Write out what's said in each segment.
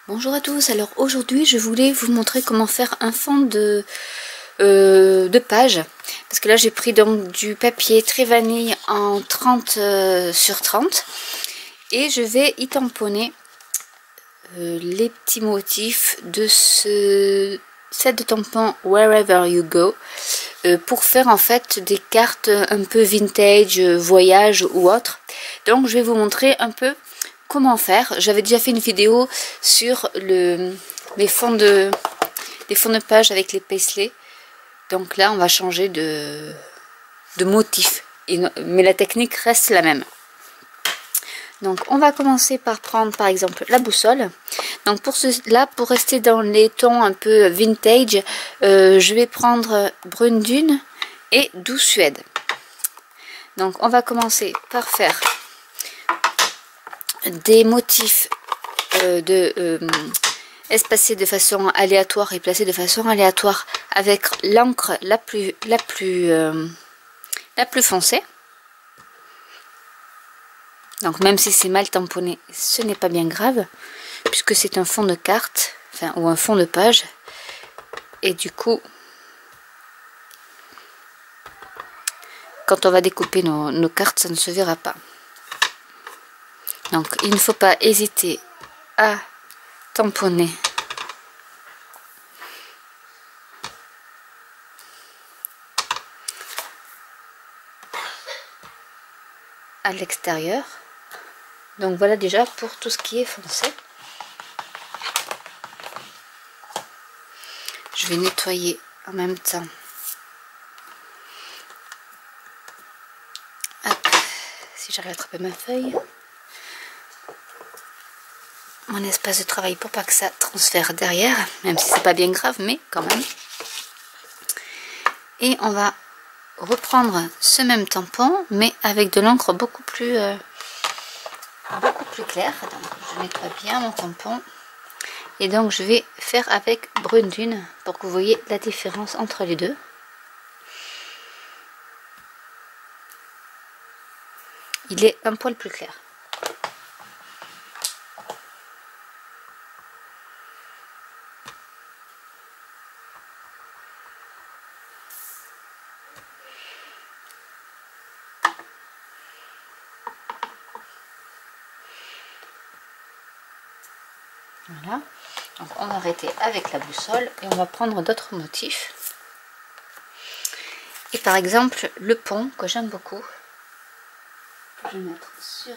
Bonjour à tous, alors aujourd'hui je voulais vous montrer comment faire un fond de page, parce que là j'ai pris donc du papier très vanille en 30 sur 30 et je vais y tamponner les petits motifs de ce set de tampons Wherever You Go pour faire en fait des cartes un peu vintage, voyage ou autre. Donc je vais vous montrer un peu comment faire. J'avais déjà fait une vidéo sur les fonds de page avec les paisley. Donc là on va changer de motif, mais la technique reste la même. Donc on va commencer par prendre par exemple la boussole. Donc pour cela, pour rester dans les tons un peu vintage, je vais prendre Brune Dune et Doux Suède. Donc on va commencer par faire des motifs espacés de façon aléatoire et placés de façon aléatoire avec l'encre la plus foncée. Donc même si c'est mal tamponné, ce n'est pas bien grave, puisque c'est un fond de carte, enfin, ou un fond de page. Et du coup, quand on va découper nos cartes, ça ne se verra pas. Donc il ne faut pas hésiter à tamponner à l'extérieur. Donc voilà déjà pour tout ce qui est foncé. Je vais nettoyer en même temps. Hop, si j'arrive à attraper ma feuille. Mon espace de travail pour pas que ça transfère derrière, même si c'est pas bien grave, mais quand même. Et on va reprendre ce même tampon, mais avec de l'encre beaucoup plus claire. Donc je nettoie bien mon tampon. Et donc je vais faire avec Brune Dune pour que vous voyez la différence entre les deux. Il est un poil plus clair. Voilà. Donc on va arrêter avec la boussole et on va prendre d'autres motifs. Et par exemple le pont que j'aime beaucoup. Je vais mettre sur...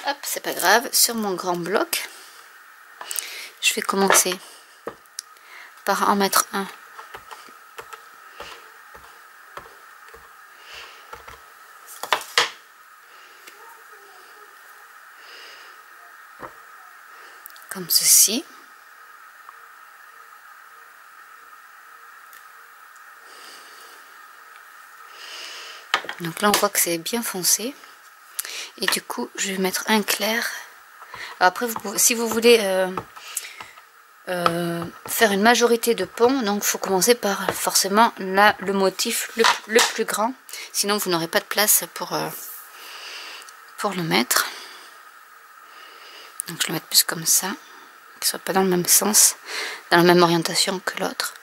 Hop, c'est pas grave, sur mon grand bloc. Je vais commencer par en mettre un. Comme ceci. Donc là on voit que c'est bien foncé. Et du coup je vais mettre un clair. Alors après si vous voulez faire une majorité de ponts, donc il faut commencer par forcément là le motif le plus grand. Sinon vous n'aurez pas de place pour le mettre. Donc je vais le mettre plus comme ça, qu'il ne soit pas dans le même sens, dans la même orientation que l'autre.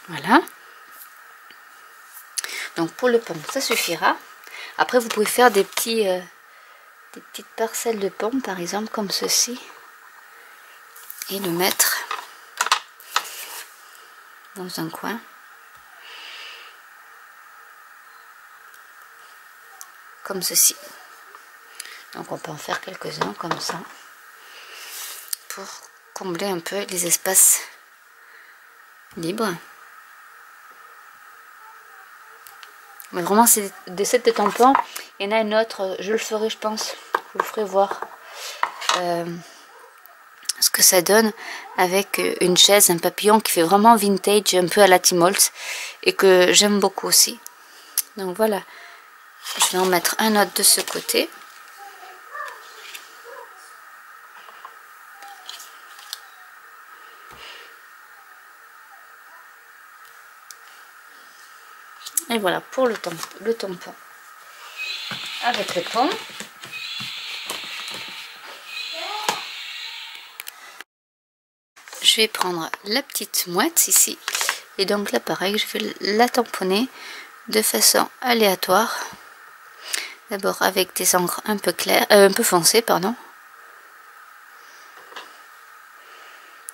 Voilà. Donc pour le pont, ça suffira. Après vous pouvez faire des petites parcelles de pont, par exemple comme ceci, et le mettre dans un coin. Comme ceci. Donc on peut en faire quelques-uns comme ça pour combler un peu les espaces libres. Mais vraiment c'est des sets de tampons. Il y en a une autre, je le ferai je pense, je vous ferai voir ce que ça donne avec une chaise, un papillon qui fait vraiment vintage, un peu à la Tim Holtz, et que j'aime beaucoup aussi. Donc voilà, je vais en mettre un autre de ce côté. Et voilà pour le tampon avec le pont. Je vais prendre la petite mouette ici. Et donc là pareil, je vais la tamponner de façon aléatoire. D'abord avec des encres un peu claires, un peu foncées, pardon.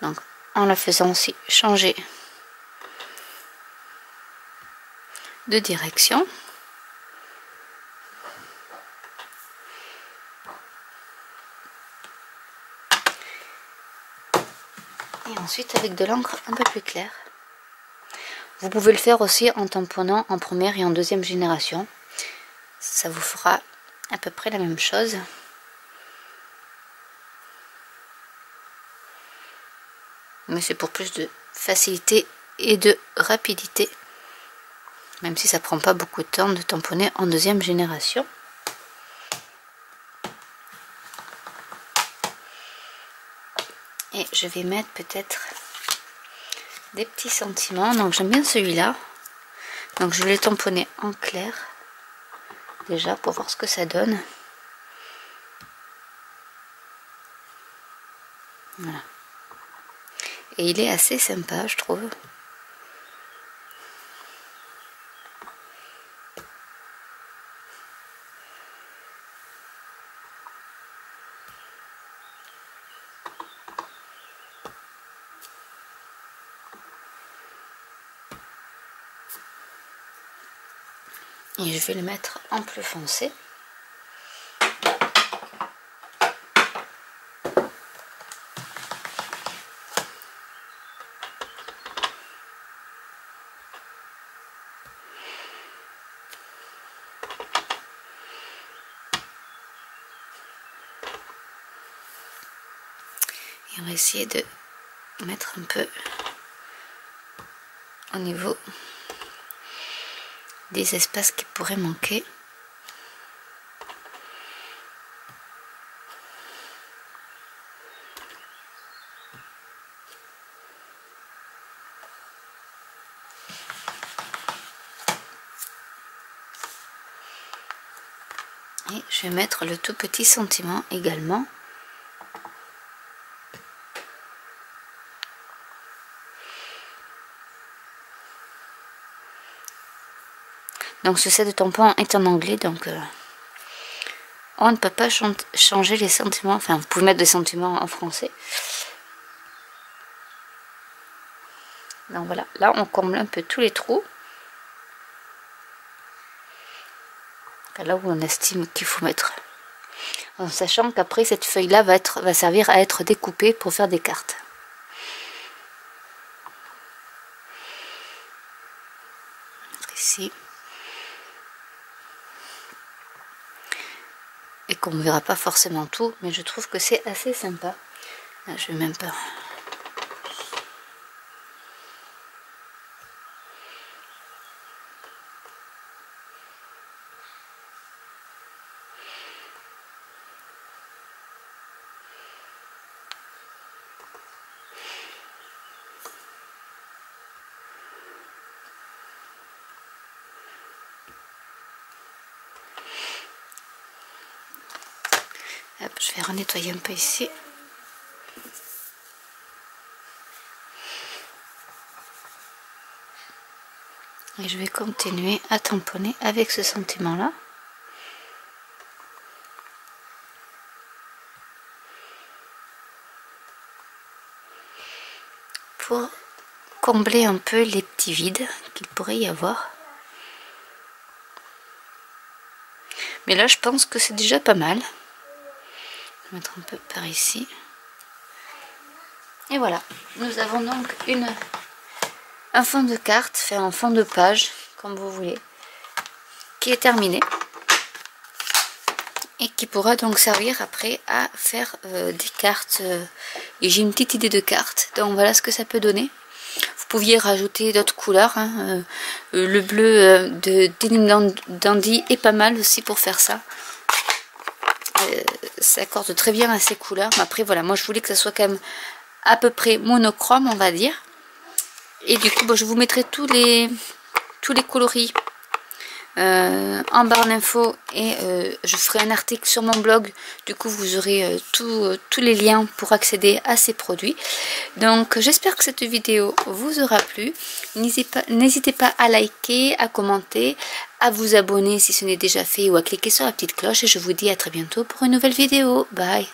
Donc en la faisant aussi changer de direction. Et ensuite avec de l'encre un peu plus claire. Vous pouvez le faire aussi en tamponnant en première et en deuxième génération. Ça vous fera à peu près la même chose. Mais c'est pour plus de facilité et de rapidité. Même si ça prend pas beaucoup de temps de tamponner en deuxième génération. Et je vais mettre peut-être des petits sentiments. Donc j'aime bien celui-là. Donc je vais le tamponner en clair. Déjà pour voir ce que ça donne. Voilà. Et il est assez sympa, je trouve. Et je vais le mettre en plus foncé. Et on va essayer de mettre un peu au niveau des espaces qui pourraient manquer. Et je vais mettre le tout petit sentiment également. Donc ce set de tampons est en anglais, donc on ne peut pas changer les sentiments. Enfin, vous pouvez mettre des sentiments en français. Donc voilà, là on comble un peu tous les trous. Là où on estime qu'il faut mettre. En sachant qu'après cette feuille là va servir à être découpée pour faire des cartes. Ici. Et qu'on ne verra pas forcément tout, mais je trouve que c'est assez sympa. Là, je vais même pas... Hop, je vais renettoyer un peu ici. Et je vais continuer à tamponner avec ce sentiment-là. Pour combler un peu les petits vides qu'il pourrait y avoir. Mais là, je pense que c'est déjà pas mal. Je vais mettre un peu par ici. Et voilà, nous avons donc un fond de carte, fait un fond de page, comme vous voulez, qui est terminé. Et qui pourra donc servir après à faire des cartes. Et j'ai une petite idée de cartes, donc voilà ce que ça peut donner. Vous pouviez rajouter d'autres couleurs, hein. Le bleu de Denim Dandy est pas mal aussi pour faire ça. Ça accorde très bien à ces couleurs, mais après voilà, moi je voulais que ça soit quand même à peu près monochrome, on va dire. Et du coup, bon, je vous mettrai tous les coloris en barre d'infos et je ferai un article sur mon blog. Du coup vous aurez tous les liens pour accéder à ces produits. Donc j'espère que cette vidéo vous aura plu. N'hésitez pas à liker, à commenter, à vous abonner si ce n'est déjà fait ou à cliquer sur la petite cloche et je vous dis à très bientôt pour une nouvelle vidéo. Bye.